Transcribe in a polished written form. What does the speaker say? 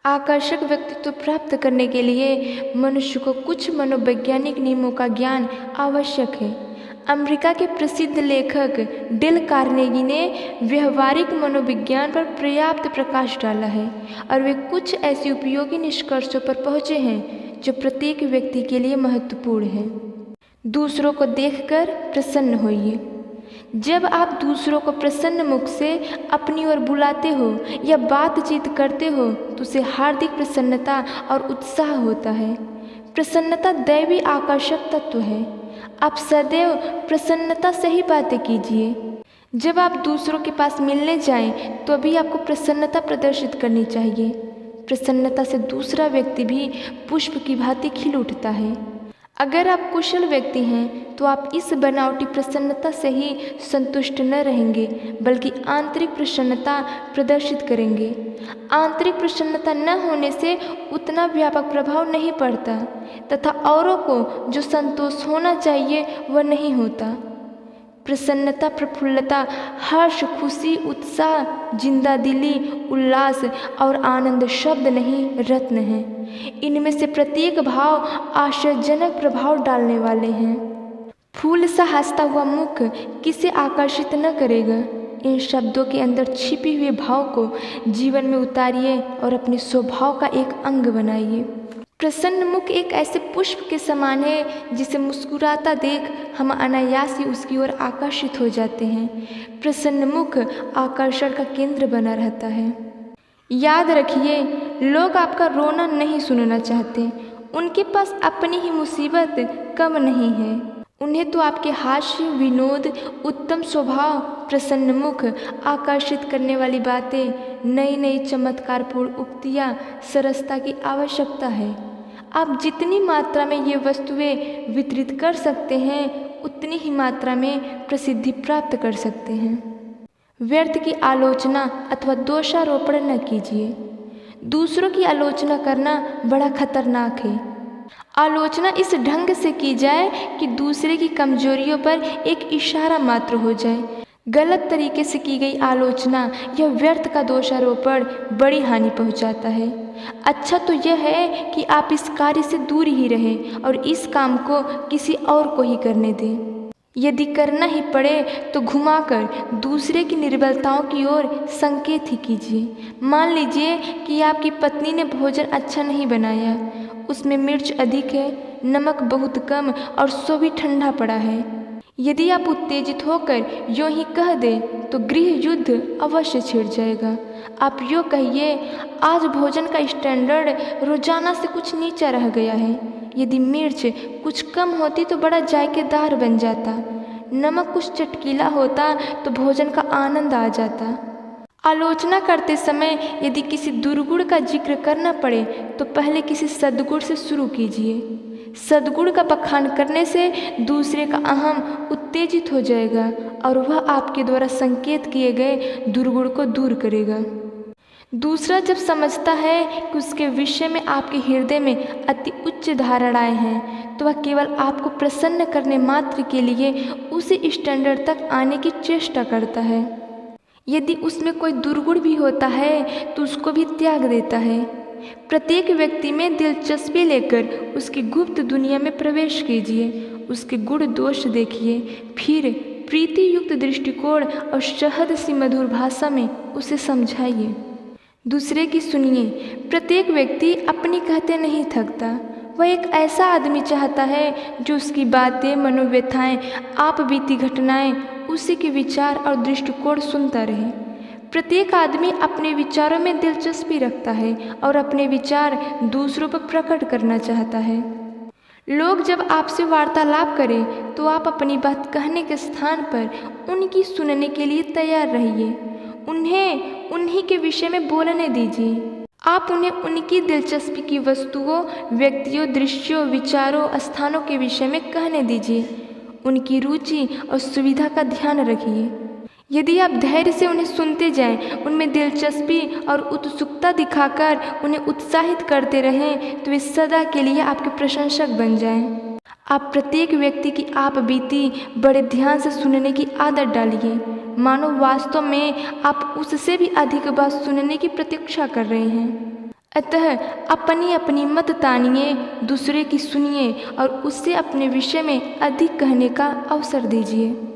आकर्षक व्यक्तित्व प्राप्त करने के लिए मनुष्य को कुछ मनोवैज्ञानिक नियमों का ज्ञान आवश्यक है। अमेरिका के प्रसिद्ध लेखक डेल कार्नेगी ने व्यवहारिक मनोविज्ञान पर पर्याप्त प्रकाश डाला है और वे कुछ ऐसे उपयोगी निष्कर्षों पर पहुँचे हैं जो प्रत्येक व्यक्ति के लिए महत्वपूर्ण हैं। दूसरों को देखकर प्रसन्न होइए। जब आप दूसरों को प्रसन्न मुख से अपनी ओर बुलाते हो या बातचीत करते हो तो उसे हार्दिक प्रसन्नता और उत्साह होता है। प्रसन्नता दैवी आकर्षक तत्व है। आप सदैव प्रसन्नता से ही बातें कीजिए। जब आप दूसरों के पास मिलने जाएं तो भी आपको प्रसन्नता प्रदर्शित करनी चाहिए। प्रसन्नता से दूसरा व्यक्ति भी पुष्प की भांति खिल उठता है। अगर आप कुशल व्यक्ति हैं तो आप इस बनावटी प्रसन्नता से ही संतुष्ट न रहेंगे बल्कि आंतरिक प्रसन्नता प्रदर्शित करेंगे। आंतरिक प्रसन्नता न होने से उतना व्यापक प्रभाव नहीं पड़ता तथा औरों को जो संतोष होना चाहिए वह नहीं होता। प्रसन्नता, प्रफुल्लता, हर्ष, खुशी, उत्साह, जिंदादिली, उल्लास और आनंद शब्द नहीं रत्न हैं। इनमें से प्रत्येक भाव आश्चर्यजनक प्रभाव डालने वाले हैं। फूल सा हंसता हुआ मुख किसे आकर्षित न करेगा। इन शब्दों के अंदर छिपे हुए भाव को जीवन में उतारिए और अपने स्वभाव का एक अंग बनाइए। प्रसन्न मुख एक ऐसे पुष्प के समान है जिसे मुस्कुराता देख हम अनायास ही उसकी ओर आकर्षित हो जाते हैं। प्रसन्न मुख आकर्षण का केंद्र बना रहता है। याद रखिए, लोग आपका रोना नहीं सुनना चाहते। उनके पास अपनी ही मुसीबत कम नहीं है। उन्हें तो आपके हास्य, विनोद, उत्तम स्वभाव, प्रसन्न मुख, आकर्षित करने वाली बातें, नई नई चमत्कारपूर्ण उक्तियाँ, सरसता की आवश्यकता है। आप जितनी मात्रा में ये वस्तुएं वितरित कर सकते हैं उतनी ही मात्रा में प्रसिद्धि प्राप्त कर सकते हैं। व्यर्थ की आलोचना अथवा दोषारोपण न कीजिए। दूसरों की आलोचना करना बड़ा खतरनाक है। आलोचना इस ढंग से की जाए कि दूसरे की कमजोरियों पर एक इशारा मात्र हो जाए। गलत तरीके से की गई आलोचना या व्यर्थ का दोषारोपण बड़ी हानि पहुंचाता है। अच्छा तो यह है कि आप इस कार्य से दूर ही रहें और इस काम को किसी और को ही करने दें। यदि करना ही पड़े तो घुमाकर दूसरे की निर्बलताओं की ओर संकेत ही कीजिए। मान लीजिए कि आपकी पत्नी ने भोजन अच्छा नहीं बनाया, उसमें मिर्च अधिक है, नमक बहुत कम और सो भी ठंडा पड़ा है। यदि आप उत्तेजित होकर यूँ ही कह दें तो गृह युद्ध अवश्य छिड़ जाएगा। आप यूँ कहिए, आज भोजन का स्टैंडर्ड रोजाना से कुछ नीचा रह गया है। यदि मिर्च कुछ कम होती तो बड़ा जायकेदार बन जाता, नमक कुछ चटकीला होता तो भोजन का आनंद आ जाता। आलोचना करते समय यदि किसी दुर्गुण का जिक्र करना पड़े तो पहले किसी सद्गुण से शुरू कीजिए। सद्गुण का बखान करने से दूसरे का अहम उत्तेजित हो जाएगा और वह आपके द्वारा संकेत किए गए दुर्गुण को दूर करेगा। दूसरा जब समझता है कि उसके विषय में आपके हृदय में अति उच्च धारणाएं हैं तो वह केवल आपको प्रसन्न करने मात्र के लिए उसी स्टैंडर्ड तक आने की चेष्टा करता है। यदि उसमें कोई दुर्गुण भी होता है तो उसको भी त्याग देता है। प्रत्येक व्यक्ति में दिलचस्पी लेकर उसकी गुप्त दुनिया में प्रवेश कीजिए, उसके गुण दोष देखिए, फिर प्रीति युक्त दृष्टिकोण और शहद सी मधुर भाषा में उसे समझाइए। दूसरे की सुनिए। प्रत्येक व्यक्ति अपनी कहते नहीं थकता। वह एक ऐसा आदमी चाहता है जो उसकी बातें, मनोव्यथाएं, आप बीती घटनाएं, उसी के विचार और दृष्टिकोण सुनता रहे। प्रत्येक आदमी अपने विचारों में दिलचस्पी रखता है और अपने विचार दूसरों पर प्रकट करना चाहता है। लोग जब आपसे वार्तालाप करें तो आप अपनी बात कहने के स्थान पर उनकी सुनने के लिए तैयार रहिए। उन्हें उन्हीं के विषय में बोलने दीजिए। आप उन्हें उनकी दिलचस्पी की वस्तुओं, व्यक्तियों, दृश्यों, विचारों, स्थानों के विषय में कहने दीजिए। उनकी रुचि और सुविधा का ध्यान रखिए। यदि आप धैर्य से उन्हें सुनते जाएं, उनमें दिलचस्पी और उत्सुकता दिखाकर उन्हें उत्साहित करते रहें तो वे सदा के लिए आपके प्रशंसक बन जाएं। आप प्रत्येक व्यक्ति की आप बीती बड़े ध्यान से सुनने की आदत डालिए, मानो वास्तव में आप उससे भी अधिक बात सुनने की प्रतीक्षा कर रहे हैं। अतः अपनी अपनी मत तानिए, दूसरे की सुनिए और उससे अपने विषय में अधिक कहने का अवसर दीजिए।